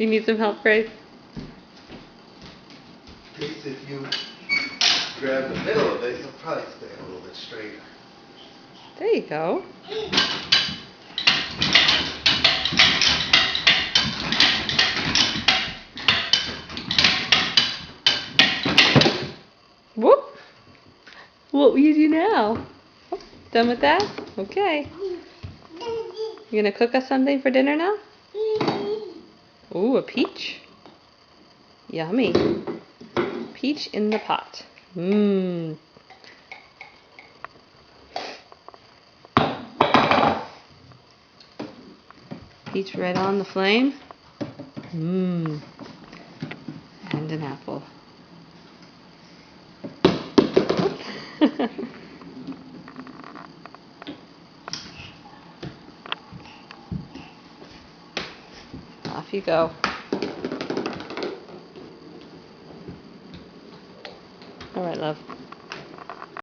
You need some help, Grace? If you grab the middle of it, you'll probably stay a little bit straighter. There you go. Whoop! What will you do now? Done with that? Okay. You gonna cook us something for dinner now? Ooh, a peach. Yummy. Peach in the pot. Mmm. Peach right on the flame. Mmm. And an apple. Off you go. All right, love.